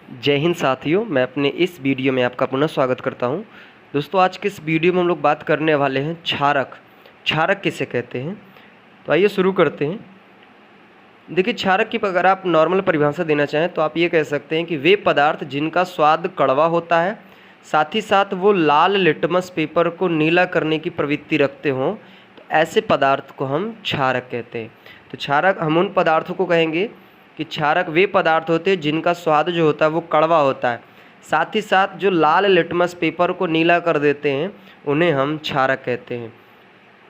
जय हिंद साथियों, मैं अपने इस वीडियो में आपका पुनः स्वागत करता हूं। दोस्तों, आज के इस वीडियो में हम लोग बात करने वाले हैं क्षारक। क्षारक किसे कहते हैं, तो आइए शुरू करते हैं। देखिए, क्षारक की अगर आप नॉर्मल परिभाषा देना चाहें तो आप ये कह सकते हैं कि वे पदार्थ जिनका स्वाद कड़वा होता है, साथ ही साथ वो लाल लिटमस पेपर को नीला करने की प्रवृत्ति रखते हों, तो ऐसे पदार्थ को हम क्षारक कहते हैं। तो क्षारक हम उन पदार्थों को कहेंगे कि क्षारक वे पदार्थ होते हैं जिनका स्वाद जो होता है वो कड़वा होता है, साथ ही साथ जो लाल लिटमस पेपर को नीला कर देते हैं उन्हें हम क्षारक कहते हैं।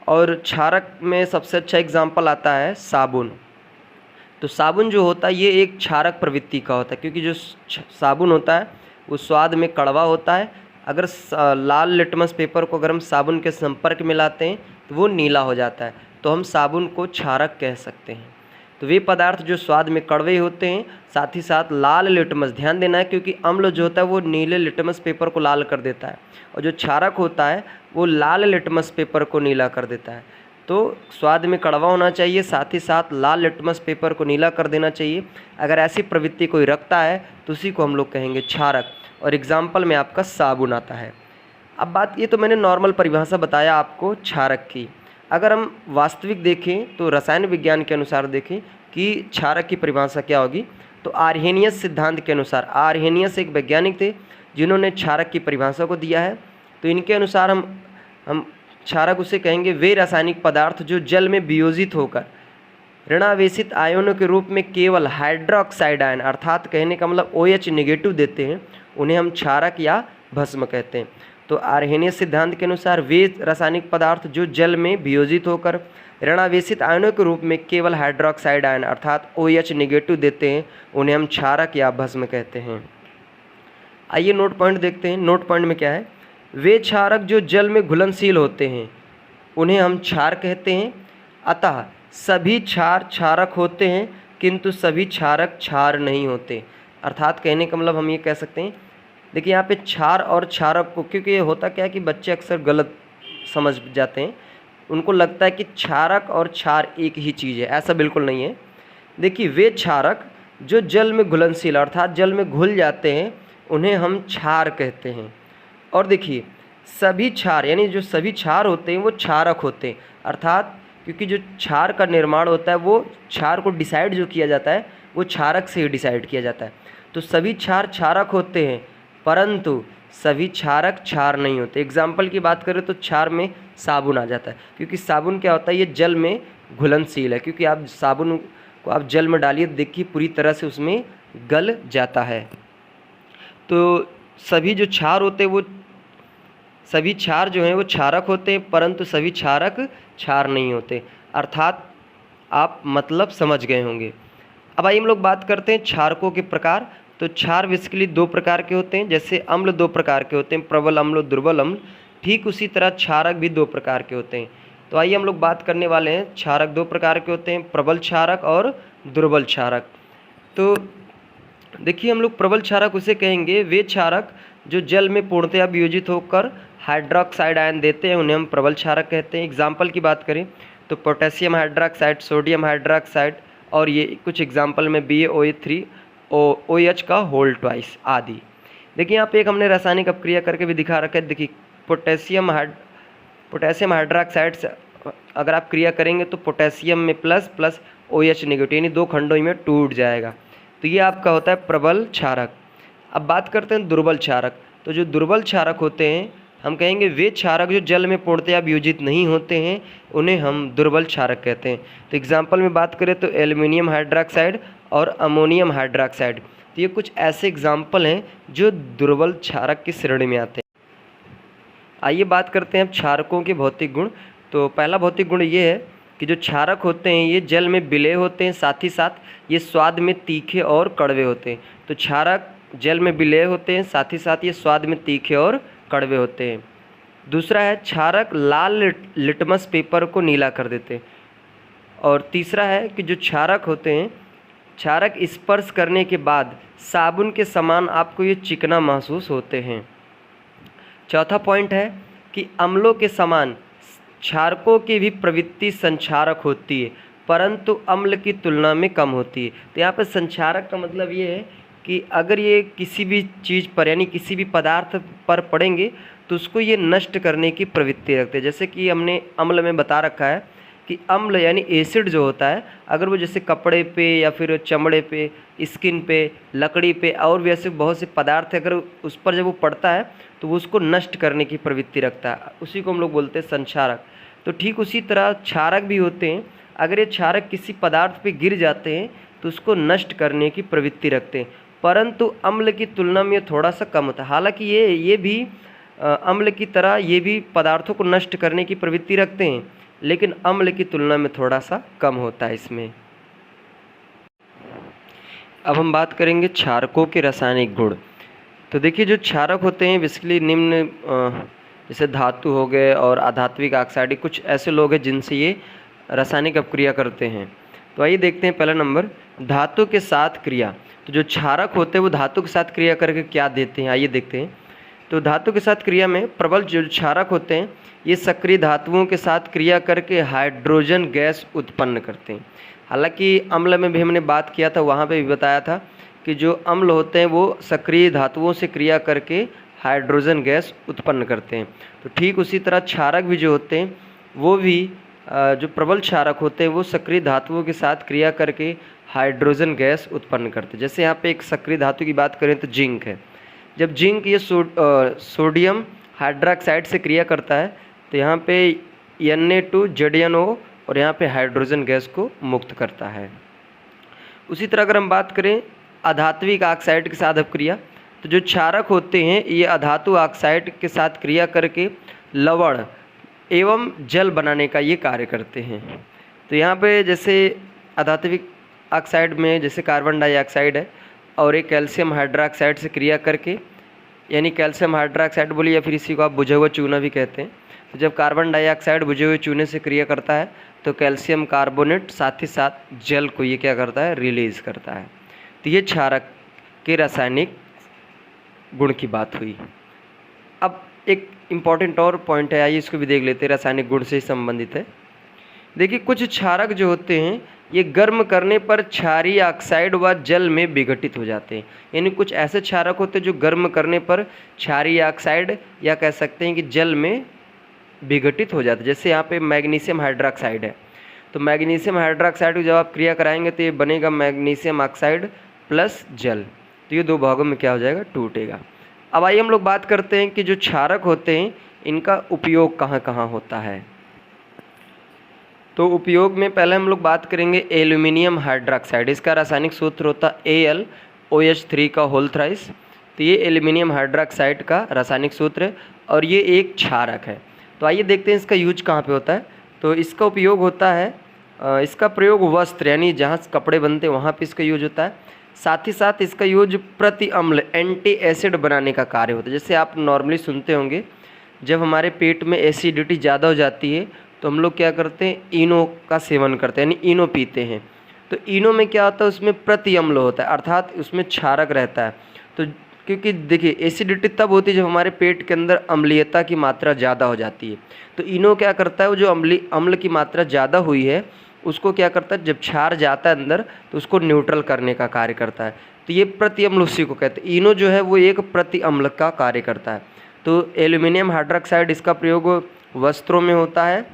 और क्षारक में सबसे अच्छा एग्जाम्पल आता है साबुन। तो साबुन जो होता है ये एक क्षारक प्रवृत्ति का होता है, क्योंकि जो साबुन होता है वो स्वाद में कड़वा होता है। अगर लाल लिटमस पेपर को अगर हम साबुन के संपर्क में लाते हैं तो वो नीला हो जाता है, तो हम साबुन को क्षारक कह सकते हैं। तो वे पदार्थ जो स्वाद में कड़वे होते हैं, साथ ही साथ लाल लिटमस, ध्यान देना है क्योंकि अम्ल जो होता है वो नीले लिटमस पेपर को लाल कर देता है, और जो क्षारक होता है वो लाल लिटमस पेपर को नीला कर देता है। तो स्वाद में कड़वा होना चाहिए, साथ ही साथ लाल लिटमस पेपर को नीला कर देना चाहिए। अगर ऐसी प्रवृत्ति कोई रखता है तो उसी को हम लोग कहेंगे क्षारक। और एग्जाम्पल में आपका साबुन आता है। अब बात, ये तो मैंने नॉर्मल परिभाषा बताया आपको क्षारक की। अगर हम वास्तविक देखें तो रसायन विज्ञान के अनुसार देखें कि क्षारक की परिभाषा क्या होगी, तो आर्हेनियस सिद्धांत के अनुसार, आर्हेनियस एक वैज्ञानिक थे जिन्होंने क्षारक की परिभाषा को दिया है। तो इनके अनुसार हम क्षारक उसे कहेंगे वे रासायनिक पदार्थ जो जल में वियोजित होकर ऋणावेशित आयनों के रूप में केवल हाइड्रोक्साइड आयन, अर्थात कहने का मतलब OH नेगेटिव देते हैं, उन्हें हम क्षारक या भस्म कहते हैं। तो आर्हेनियस सिद्धांत के अनुसार वे रासायनिक पदार्थ जो जल में वियोजित होकर ऋणावेशित आयनों के रूप में केवल हाइड्रोक्साइड आयन अर्थात OH नेगेटिव देते हैं, उन्हें हम क्षारक या भस्म कहते हैं। आइए नोट पॉइंट देखते हैं। नोट पॉइंट में क्या है, वे क्षारक जो जल में घुलनशील होते हैं उन्हें हम क्षार कहते हैं। अतः सभी क्षार क्षारक होते हैं, किंतु सभी क्षारक क्षार नहीं होते। अर्थात कहने का मतलब हम ये कह सकते हैं, देखिए यहाँ पे क्षार और क्षारक को, क्योंकि ये होता क्या है कि बच्चे अक्सर गलत समझ जाते हैं, उनको लगता है कि क्षारक और क्षार एक ही चीज़ है। ऐसा बिल्कुल नहीं है। देखिए, वे क्षारक जो जल में घुलनशील अर्थात जल में घुल जाते हैं उन्हें हम क्षार कहते हैं। और देखिए, सभी क्षार यानी जो सभी क्षार होते हैं वो क्षारक होते हैं, अर्थात क्योंकि जो क्षार का निर्माण होता है वो क्षार को डिसाइड जो किया जाता है वो क्षारक से ही डिसाइड किया जाता है। तो सभी क्षार क्षारक होते हैं, परंतु सभी क्षारक क्षार नहीं होते। एग्जाम्पल की बात करें तो क्षार में साबुन आ जाता है, क्योंकि साबुन क्या होता है, ये जल में घुलनशील है, क्योंकि आप साबुन को आप जल में डालिए, देखिए पूरी तरह से उसमें गल जाता है। तो सभी जो क्षार होते हैं वो, सभी क्षार जो हैं वो क्षारक होते हैं, परंतु सभी क्षारक क्षार नहीं होते। अर्थात आप मतलब समझ गए होंगे। अब आइए हम लोग बात करते हैं क्षारकों के प्रकार। तो क्षार बेसिकली दो प्रकार के होते हैं, जैसे अम्ल दो प्रकार के होते हैं, प्रबल अम्ल और दुर्बल अम्ल, ठीक उसी तरह क्षारक भी दो प्रकार के होते हैं। तो आइए हम लोग बात करने वाले हैं, क्षारक दो प्रकार के होते हैं, प्रबल क्षारक और दुर्बल क्षारक। तो देखिए, हम लोग प्रबल क्षारक उसे कहेंगे वे क्षारक जो जल में पूर्णतया वियोजित होकर हाइड्रोक्साइड आयन देते हैं, उन्हें हम प्रबल क्षारक कहते हैं। एग्जाम्पल की बात करें तो पोटेशियम हाइड्रोक्साइड, सोडियम हाइड्रोक्साइड, और ये कुछ एग्जाम्पल में BaOH3, OH का होल ट्वाइस आदि। देखिए यहाँ पे एक हमने रासायनिक अपक्रिया करके भी दिखा रखा है। देखिए, पोटेशियम हाइड्रोक्साइड से अगर आप क्रिया करेंगे तो पोटेशियम में प्लस प्लस OH नेगेटिव, यानी दो खंडों में टूट जाएगा। तो ये आपका होता है प्रबल क्षारक। अब बात करते हैं दुर्बल क्षारक। तो जो दुर्बल क्षारक होते हैं हम कहेंगे वे क्षारक जो जल में पूर्णतया वियोजित नहीं होते हैं, उन्हें हम दुर्बल क्षारक कहते हैं। तो एग्जाम्पल में बात करें तो एल्युमिनियम हाइड्रोक्साइड और अमोनियम हाइड्रोक्साइड, तो ये कुछ ऐसे एग्जाम्पल हैं जो दुर्बल क्षारक की श्रेणी में आते हैं। आइए बात करते हैं अब क्षारकों के भौतिक गुण। तो पहला भौतिक गुण ये है कि जो क्षारक होते हैं ये जल में विलेय होते हैं, साथ ही साथ ये स्वाद में तीखे और कड़वे होते हैं। तो क्षारक जल में विलेय होते हैं, साथ ही साथ ये स्वाद में तीखे और कड़वे होते हैं। दूसरा है, क्षारक लाल लिटमस पेपर को नीला कर देते हैं। और तीसरा है कि जो क्षारक होते हैं, क्षारक स्पर्श करने के बाद साबुन के समान आपको ये चिकना महसूस होते हैं। चौथा पॉइंट है कि अम्लों के समान क्षारकों की भी प्रवृत्ति संक्षारक होती है, परंतु अम्ल की तुलना में कम होती है। तो यहाँ पर संक्षारक का मतलब ये है कि अगर ये किसी भी चीज़ पर यानी किसी भी पदार्थ पर पड़ेंगे तो उसको ये नष्ट करने की प्रवृत्ति रखते हैं। जैसे कि हमने अम्ल में बता रखा है कि अम्ल यानी एसिड जो होता है, अगर वो जैसे कपड़े पे या फिर चमड़े पे, स्किन पे, लकड़ी पे और भी ऐसे बहुत से पदार्थ है, अगर उस पर जब वो पड़ता है तो वो उसको नष्ट करने की प्रवृत्ति रखता है, उसी को हम लोग बोलते हैं संक्षारक। तो ठीक उसी तरह क्षारक भी होते हैं, अगर ये क्षारक किसी पदार्थ पे गिर जाते हैं तो उसको नष्ट करने की प्रवृत्ति रखते हैं, परंतु अम्ल की तुलना में ये थोड़ा सा कम होता है। हालांकि ये भी अम्ल की तरह ये भी पदार्थों को नष्ट करने की प्रवृत्ति रखते हैं, लेकिन अम्ल की तुलना में थोड़ा सा कम होता है इसमें। अब हम बात करेंगे क्षारकों के रासायनिक गुण। तो देखिए जो क्षारक होते हैं बेसिकली निम्न जैसे धातु हो गए और अधात्विक ऑक्साइड, कुछ ऐसे लोग हैं जिनसे ये रासायनिक अपक्रिया करते हैं। तो आइए देखते हैं पहला नंबर, धातु के साथ क्रिया। तो जो क्षारक होते हैं वो धातु के साथ क्रिया करके क्या देते हैं, आइए देखते हैं। तो धातु के साथ क्रिया में प्रबल जो क्षारक होते हैं ये सक्रिय धातुओं के साथ क्रिया करके हाइड्रोजन गैस उत्पन्न करते हैं। हालांकि अम्ल में भी हमने बात किया था, वहाँ पे भी बताया था कि जो अम्ल होते हैं वो सक्रिय धातुओं से क्रिया करके हाइड्रोजन गैस उत्पन्न करते हैं। तो ठीक उसी तरह क्षारक भी जो होते हैं वो भी जो प्रबल क्षारक होते हैं वो सक्रिय धातुओं के साथ क्रिया करके हाइड्रोजन गैस उत्पन्न करते हैं। जैसे यहाँ पे एक सक्रिय धातु की बात करें तो जिंक है, जब जिंक ये सोडियम हाइड्रोक्साइड से क्रिया करता है तो यहाँ पे Na2ZnO और यहाँ पे हाइड्रोजन गैस को मुक्त करता है। उसी तरह अगर हम बात करें अधात्विक ऑक्साइड के साथ अपक्रिया, तो जो क्षारक होते हैं ये अधातु ऑक्साइड के साथ क्रिया करके लवण एवं जल बनाने का ये कार्य करते हैं। तो यहाँ पे जैसे अधात्विक ऑक्साइड में जैसे कार्बन डाइऑक्साइड है और एक कैल्शियम हाइड्रोक्साइड से क्रिया करके, यानी कैल्शियम हाइड्रोक्साइड बोलिए या फिर इसी को आप बुझा हुआ चूना भी कहते हैं। तो जब कार्बन डाइऑक्साइड बुझे हुए चूने से क्रिया करता है तो कैल्शियम कार्बोनेट साथ ही साथ जल को ये क्या करता है, रिलीज करता है। तो ये क्षारक के रासायनिक गुण की बात हुई। अब एक इम्पॉर्टेंट और पॉइंट है, आइए इसको भी देख लेते हैं, रासायनिक गुण से संबंधित है। देखिए कुछ क्षारक जो होते हैं ये गर्म करने पर क्षारीय ऑक्साइड व जल में विघटित हो जाते हैं। यानी कुछ ऐसे क्षारक होते हैं जो गर्म करने पर क्षारीय ऑक्साइड या कह सकते हैं कि जल में विघटित हो जाते हैं। जैसे यहाँ पे मैग्नीशियम हाइड्रोक्साइड है, तो मैग्नीशियम हाइड्रोक्साइड को जब आप क्रिया कराएंगे तो ये बनेगा मैग्नीशियम ऑक्साइड प्लस जल, तो ये दो भागों में क्या हो जाएगा, टूटेगा। अब आइए हम लोग बात करते हैं कि जो क्षारक होते हैं इनका उपयोग कहाँ कहाँ होता है। तो उपयोग में पहले हम लोग बात करेंगे एल्यूमिनियम हाइड्रोक्साइड, इसका रासायनिक सूत्र होता है AlOH3 का होल थ्राइस। तो ये एल्यूमिनियम हाइड्रोक्साइड का रासायनिक सूत्र है और ये एक क्षारक है। तो आइए देखते हैं इसका यूज कहाँ पे होता है। तो इसका उपयोग होता है, इसका प्रयोग वस्त्र यानी जहाँ कपड़े बनते हैं वहाँ पे इसका यूज होता है। साथ ही साथ इसका यूज प्रति अम्ल एंटी एसिड बनाने का कार्य होता है। जैसे आप नॉर्मली सुनते होंगे जब हमारे पेट में एसिडिटी ज़्यादा हो जाती है तो हम लोग क्या करते हैं, इनो का सेवन करते हैं, यानी इनो पीते हैं। तो इनो में क्या होता है, उसमें प्रति अम्ल होता है, अर्थात उसमें क्षारक रहता है। तो क्योंकि देखिए एसिडिटी तब होती है जब हमारे पेट के अंदर अम्लीयता की मात्रा ज़्यादा हो जाती है। तो इनो क्या करता है, वो जो अम्ल की मात्रा ज़्यादा हुई है उसको क्या करता है, जब क्षार जाता है अंदर तो उसको न्यूट्रल करने का कार्य करता है। तो ये प्रति अम्ल उसी को कहते हैं। इनो जो है वो एक प्रति अम्ल का कार्य करता है। तो एल्यूमिनियम हाइड्रोक्साइड इसका प्रयोग वस्त्रों में होता है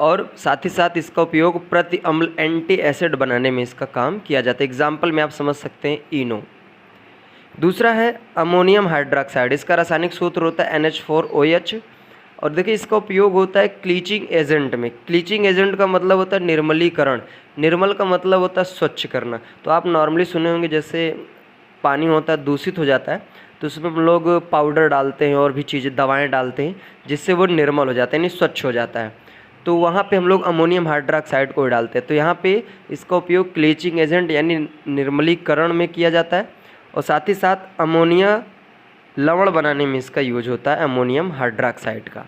और साथ ही साथ इसका उपयोग प्रति अम्ल एंटी एसिड बनाने में इसका काम किया जाता है। एग्जाम्पल में आप समझ सकते हैं इनो। दूसरा है अमोनियम हाइड्रोक्साइड, इसका रासायनिक सूत्र होता है NH4OH और देखिए इसका उपयोग होता है क्लीचिंग एजेंट में। क्लीचिंग एजेंट का मतलब होता है निर्मलीकरण, निर्मल का मतलब होता है स्वच्छ करना। तो आप नॉर्मली सुने होंगे जैसे पानी होता है दूषित हो जाता है तो उसमें हम लोग पाउडर डालते हैं और भी चीज़ें दवाएं डालते हैं जिससे वो निर्मल हो जाता है यानी स्वच्छ हो जाता है। तो वहाँ पे हम लोग अमोनियम हाइड्रोक्साइड को डालते हैं। तो यहाँ पे इसका उपयोग क्लीचिंग एजेंट यानी निर्मलीकरण में किया जाता है और साथ ही साथ अमोनिया लवण बनाने में इसका यूज होता है अमोनियम हाइड्रोक्साइड का।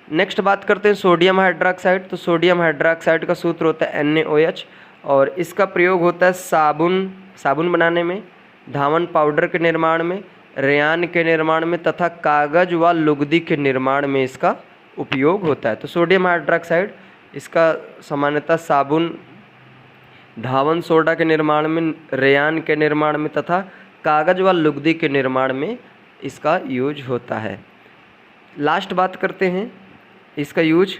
नेक्स्ट बात करते हैं सोडियम हाइड्रोक्साइड। तो सोडियम हाइड्रोक्साइड का सूत्र होता है NaOH और इसका प्रयोग होता है साबुन बनाने में, धावन पाउडर के निर्माण में, रेयान के निर्माण में तथा कागज़ व लुगदी के निर्माण में इसका उपयोग होता है। तो सोडियम हाइड्रोक्साइड इसका सामान्यतः साबुन धावन सोडा के निर्माण में, रेयान के निर्माण में तथा कागज़ व लुगदी के निर्माण में इसका यूज होता है। लास्ट बात करते हैं इसका यूज,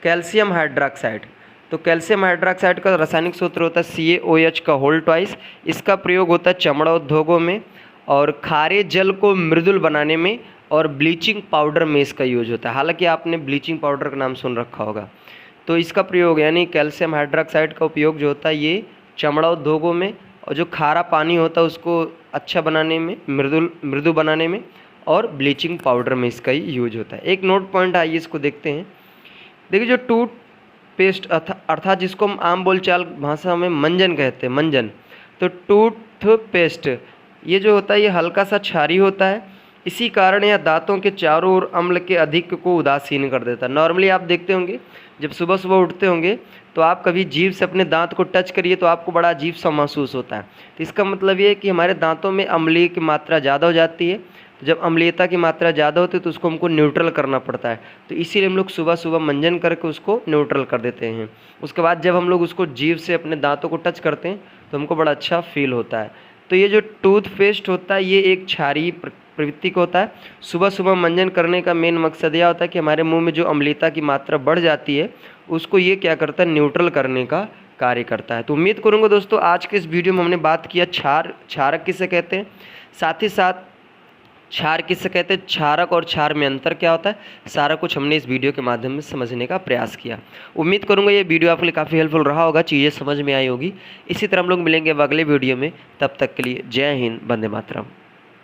कैल्शियम हाइड्रोक्साइड। तो कैल्शियम हाइड्रोक्साइड का रासायनिक सूत्र होता है CaOH का होल ट्वाइस। इसका प्रयोग होता है चमड़ा उद्योगों में और खारे जल को मृदुल बनाने में और ब्लीचिंग पाउडर में इसका यूज होता है। हालांकि आपने ब्लीचिंग पाउडर का नाम सुन रखा होगा। तो इसका प्रयोग यानी कैल्शियम हाइड्रोक्साइड का उपयोग जो होता है ये चमड़ा उद्योगों में, और जो खारा पानी होता है उसको अच्छा बनाने में, मृदु बनाने में, और ब्लीचिंग पाउडर में इसका ही यूज होता है। एक नोट पॉइंट आइए इसको देखते हैं। देखिए जो टूथपेस्ट अर्थात जिसको हम आम बोलचाल भाषा में मंजन कहते हैं, मंजन, तो टूथपेस्ट ये जो होता है ये हल्का सा क्षारीय होता है। इसी कारण यह दांतों के चारों ओर अम्ल के अधिक को उदासीन कर देता है। नॉर्मली आप देखते होंगे जब सुबह सुबह उठते होंगे तो आप कभी जीभ से अपने दांत को टच करिए तो आपको बड़ा अजीब सा महसूस होता है। तो इसका मतलब ये है कि हमारे दांतों में अम्लीय की मात्रा ज़्यादा हो जाती है। तो जब अम्लीयता की मात्रा ज़्यादा होती है तो उसको हमको न्यूट्रल करना पड़ता है। तो इसीलिए हम लोग सुबह सुबह मंजन करके उसको न्यूट्रल कर देते हैं। उसके बाद जब हम लोग उसको जीभ से अपने दांतों को टच करते हैं तो हमको बड़ा अच्छा फील होता है। तो ये जो टूथपेस्ट होता है ये एक क्षारीय प्रवृत्ति का होता है। सुबह सुबह मंजन करने का मेन मकसद यह होता है कि हमारे मुंह में जो अम्लीयता की मात्रा बढ़ जाती है उसको ये क्या करता है, न्यूट्रल करने का कार्य करता है। तो उम्मीद करूँगा दोस्तों आज के इस वीडियो में हमने बात किया क्षारक किसे कहते हैं, साथ ही साथ क्षार किसे कहते हैं, क्षारक और क्षार में अंतर क्या होता है, सारा कुछ हमने इस वीडियो के माध्यम से समझने का प्रयास किया। उम्मीद करूंगा ये वीडियो आपके लिए काफ़ी हेल्पफुल रहा होगा, चीज़ें समझ में आई होगी। इसी तरह हम लोग मिलेंगे अब अगले वीडियो में। तब तक के लिए जय हिंद, वंदे मातरम।